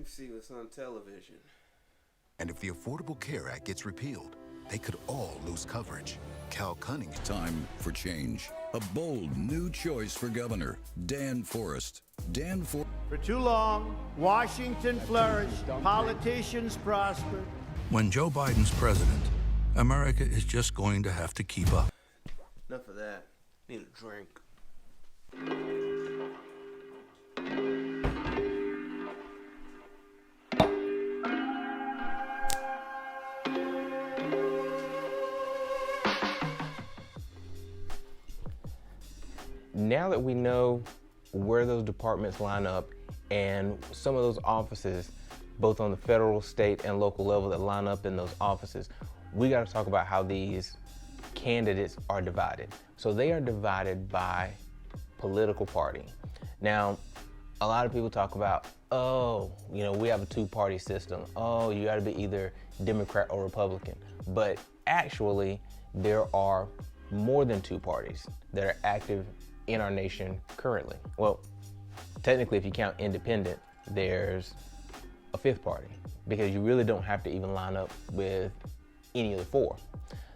see what's on television. And if the Affordable Care Act gets repealed, they could all lose coverage. Cal Cunningham. Time for change. A bold new choice for governor, Dan Forest. For too long, Washington flourished, politicians prospered. When Joe Biden's president, America is just going to have to keep up. Enough of that. Need a drink. Now that we know where those departments line up and some of those offices, both on the federal, state, and local level that line up in those offices, we got to talk about how these candidates are divided. So they are divided by political party. Now, a lot of people talk about, oh, you know, we have a two-party system. Oh, you got to be either Democrat or Republican. But actually, there are more than two parties that are active in our nation currently. Well, technically, if you count independent, there's a fifth party, because you really don't have to even line up with any of the four.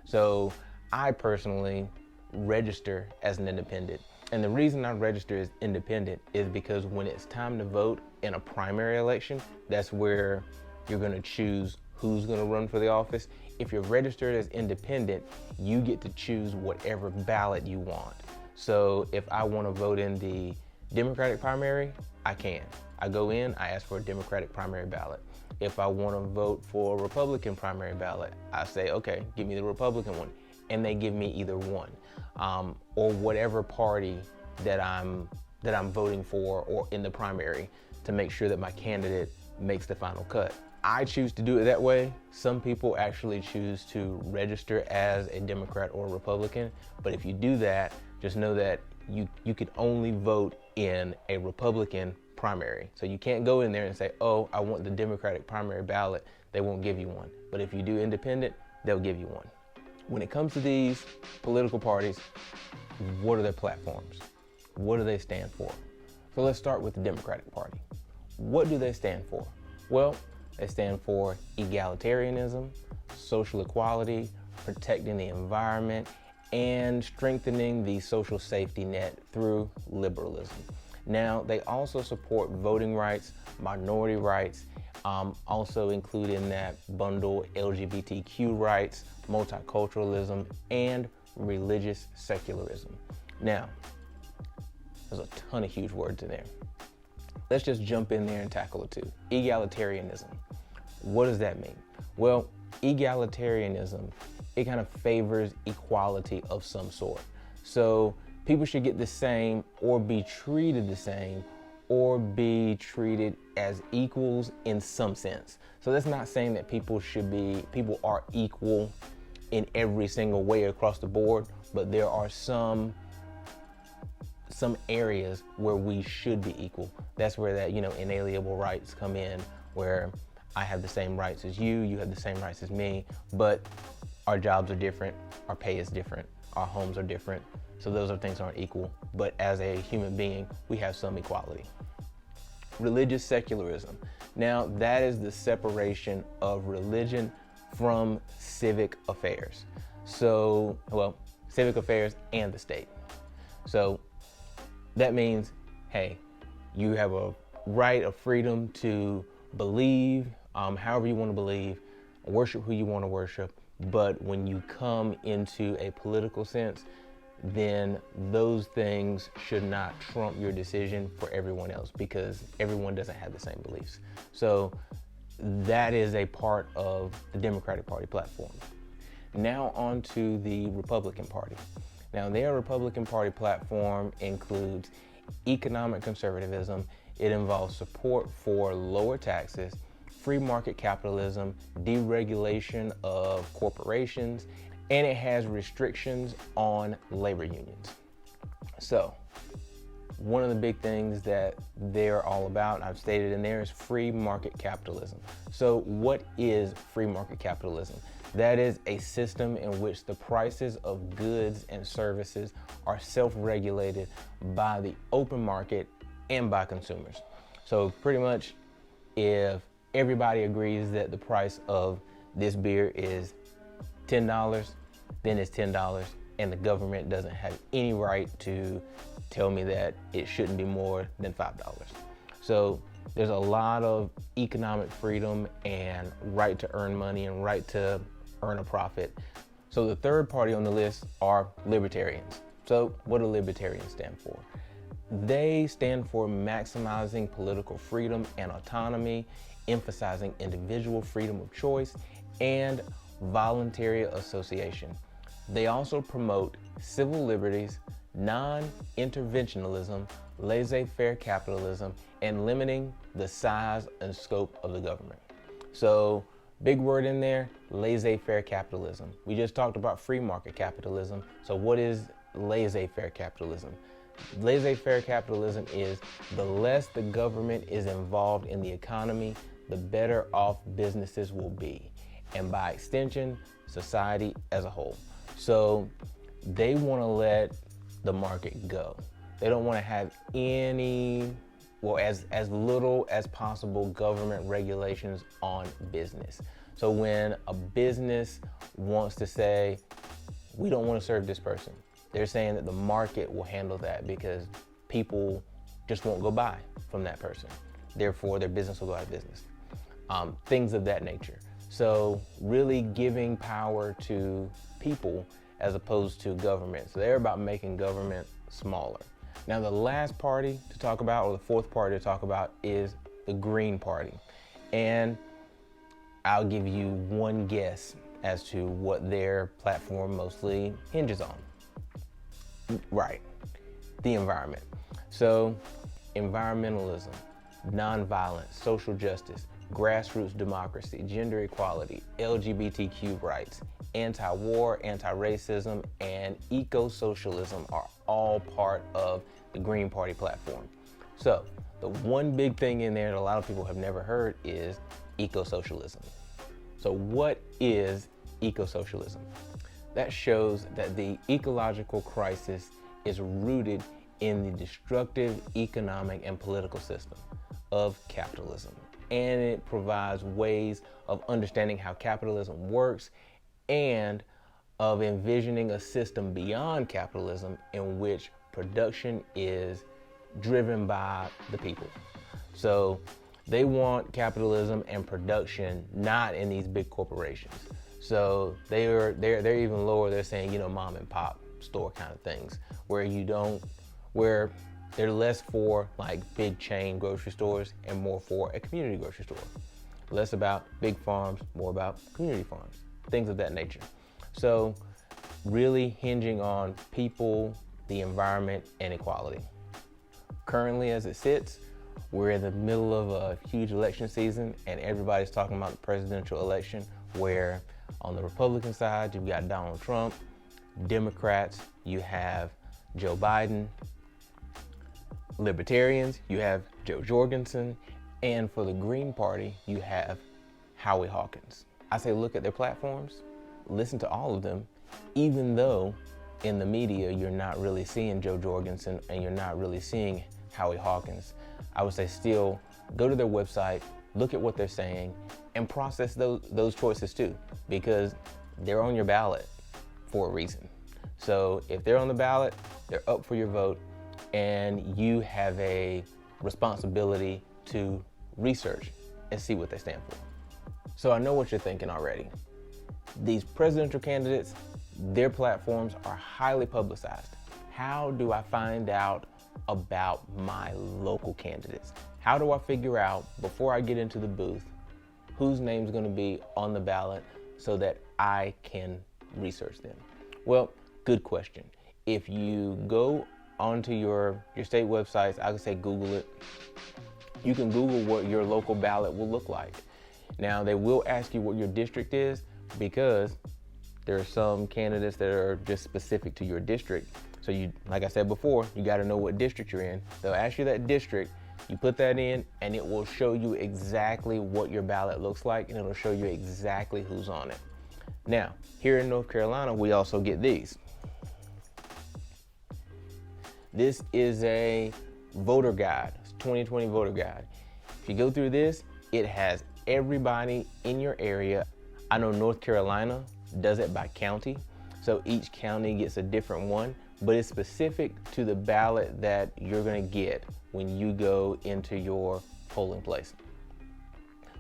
So I personally register as an independent. And the reason I register as independent is because when it's time to vote in a primary election, that's where you're gonna choose who's gonna run for the office. If you're registered as independent, you get to choose whatever ballot you want. So if I wanna vote in the Democratic primary, I can. I go in, I ask for a Democratic primary ballot. If I wanna vote for a Republican primary ballot, I say, okay, give me the Republican one. And they give me either one, or whatever party that I'm voting for or in the primary to make sure that my candidate makes the final cut. I choose to do it that way. Some people actually choose to register as a Democrat or a Republican, but if you do that, just know that you can only vote in a Republican primary. So you can't go in there and say, oh, I want the Democratic primary ballot. They won't give you one. But if you do independent, they'll give you one. When it comes to these political parties, what are their platforms? What do they stand for? So let's start with the Democratic Party. What do they stand for? Well, they stand for egalitarianism, social equality, protecting the environment, and strengthening the social safety net through liberalism. Now, they also support voting rights, minority rights, also include in that bundle LGBTQ rights, multiculturalism, and religious secularism. Now, there's a ton of huge words in there. Let's just jump in there and tackle it too. Egalitarianism. What does that mean? Well, egalitarianism, it kind of favors equality of some sort. So people should get the same or be treated the same or be treated as equals in some sense. So that's not saying that people are equal in every single way across the board, but there are some areas where we should be equal. That's where that, inalienable rights come in, where I have the same rights as you, you have the same rights as me, but our jobs are different, our pay is different, our homes are different. So those things aren't equal, but as a human being, we have some equality. Religious secularism. Now, that is the separation of religion from civic affairs. So, civic affairs and the state. So that means, hey, you have a right of freedom to believe however you want to believe, worship who you want to worship, but when you come into a political sense, then those things should not trump your decision for everyone else, because everyone doesn't have the same beliefs. So that is a part of the Democratic Party platform. Now on to the Republican Party. Now their Republican Party platform includes economic conservatism. It involves support for lower taxes, free market capitalism, deregulation of corporations, and it has restrictions on labor unions. So one of the big things that they're all about, I've stated in there, is free market capitalism. So what is free market capitalism? That is a system in which the prices of goods and services are self-regulated by the open market and by consumers. So pretty much if everybody agrees that the price of this beer is $10, then it's $10, and the government doesn't have any right to tell me that it shouldn't be more than $5. So there's a lot of economic freedom and right to earn money and right to earn a profit. So the third party on the list are libertarians. So what do libertarians stand for? They stand for maximizing political freedom and autonomy, emphasizing individual freedom of choice and voluntary association. They also promote civil liberties, non-interventionism, laissez-faire capitalism, and limiting the size and scope of the government. So, big word in there, laissez-faire capitalism. We just talked about free market capitalism. So what is laissez-faire capitalism? Laissez-faire capitalism is the less the government is involved in the economy, the better off businesses will be, and by extension, society as a whole. So they want to let the market go. They don't want to have any, well, as little as possible government regulations on business. So when a business wants to say, we don't want to serve this person, they're saying that the market will handle that because people just won't go buy from that person. Therefore, their business will go out of business. Things of that nature. So really giving power to people as opposed to government. So they're about making government smaller. Now the last party to talk about, or the fourth party to talk about, is the Green Party. And I'll give you one guess as to what their platform mostly hinges on. Right, the environment. So environmentalism, nonviolence, social justice, grassroots democracy, gender equality, LGBTQ rights, anti-war, anti-racism, and eco-socialism are all part of the Green Party platform. So the one big thing in there that a lot of people have never heard is eco-socialism. So what is eco-socialism? That shows that the ecological crisis is rooted in the destructive economic and political system of capitalism. And it provides ways of understanding how capitalism works and of envisioning a system beyond capitalism in which production is driven by the people. So they want capitalism and production not in these big corporations. So they're even lower. They're saying, mom and pop store kind of things where they're less for like big chain grocery stores and more for a community grocery store. Less about big farms, more about community farms, things of that nature. So really hinging on people, the environment, and equality. Currently as it sits, we're in the middle of a huge election season and everybody's talking about the presidential election, where on the Republican side, you've got Donald Trump. Democrats, you have Joe Biden. Libertarians, you have Joe Jorgensen. And for the Green Party, you have Howie Hawkins. I say look at their platforms, listen to all of them, even though in the media you're not really seeing Joe Jorgensen and you're not really seeing Howie Hawkins. I would say still go to their website, look at what they're saying, and process those choices too, because they're on your ballot for a reason. So if they're on the ballot, they're up for your vote, and you have a responsibility to research and see what they stand for. So I know what you're thinking already. These presidential candidates, their platforms are highly publicized. How do I find out about my local candidates? How do I figure out, before I get into the booth, whose name's gonna be on the ballot so that I can research them? Well, good question. If you go onto your state websites, I would say Google it. You can Google what your local ballot will look like. Now, they will ask you what your district is, because there are some candidates that are just specific to your district. So you, like I said before, you gotta know what district you're in. They'll ask you that district, you put that in, and it will show you exactly what your ballot looks like, and it'll show you exactly who's on it. Now, here in North Carolina, we also get these. This is a voter guide, it's 2020 voter guide. If you go through this, It has everybody in your area. I know North Carolina does it by county, so each county gets a different one, but it's specific to the ballot that you're gonna get when you go into your polling place.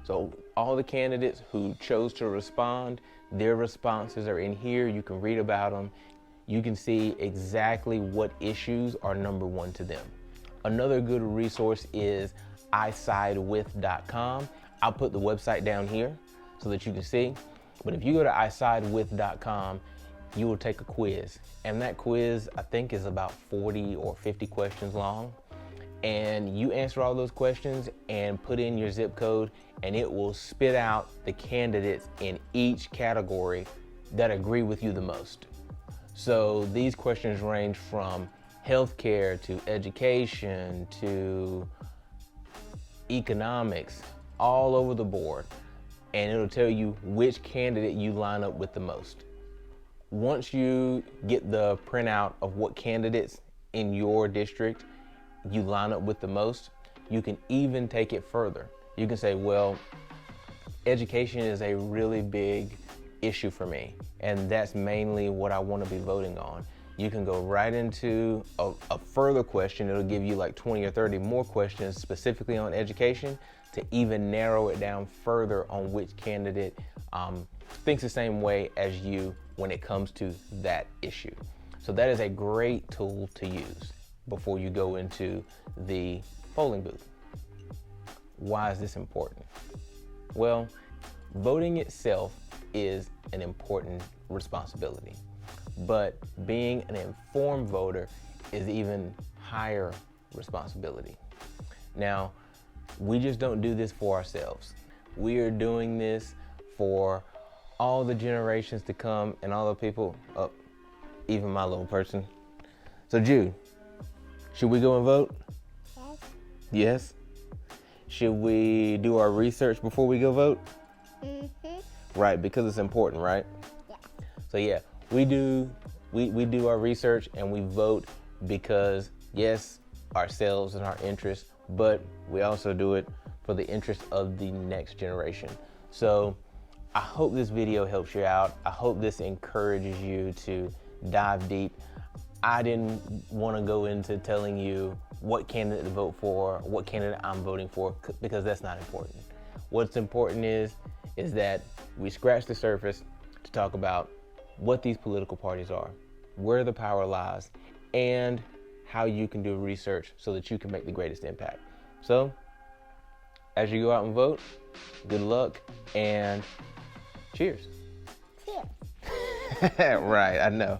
So all the candidates who chose to respond, their responses are in here. You can read about them. You can see exactly what issues are number one to them. Another good resource is isidewith.com. I'll put the website down here so that you can see. But if you go to isidewith.com, you will take a quiz. And that quiz, I think, is about 40 or 50 questions long. And you answer all those questions and put in your zip code, and it will spit out the candidates in each category that agree with you the most. So these questions range from healthcare to education to economics, all over the board. And it'll tell you which candidate you line up with the most. Once you get the printout of what candidates in your district you line up with the most, you can even take it further. You can say, well, education is a really big issue for me, and that's mainly what I want to be voting on. You can go right into a further question. It'll give you like 20 or 30 more questions specifically on education to even narrow it down further on which candidate thinks the same way as you when it comes to that issue. So that is a great tool to use before you go into the polling booth. Why is this important? Well, voting itself is an important responsibility, but being an informed voter is even higher responsibility. Now, we just don't do this for ourselves. We are doing this for all the generations to come and all the people, even my little person. So Jude, should we go and vote? Yes. Yes? Should we do our research before we go vote? Mm-hmm. Right, because it's important, right? Yeah. So yeah, we do our research and we vote because, yes, ourselves and our interests, but we also do it for the interest of the next generation. So I hope this video helps you out. I hope this encourages you to dive deep. I didn't want to go into telling you what candidate to vote for, what candidate I'm voting for, because that's not important. What's important is that we scratch the surface to talk about what these political parties are, where the power lies, and how you can do research so that you can make the greatest impact. So, as you go out and vote, good luck and cheers. Cheers. Right, I know.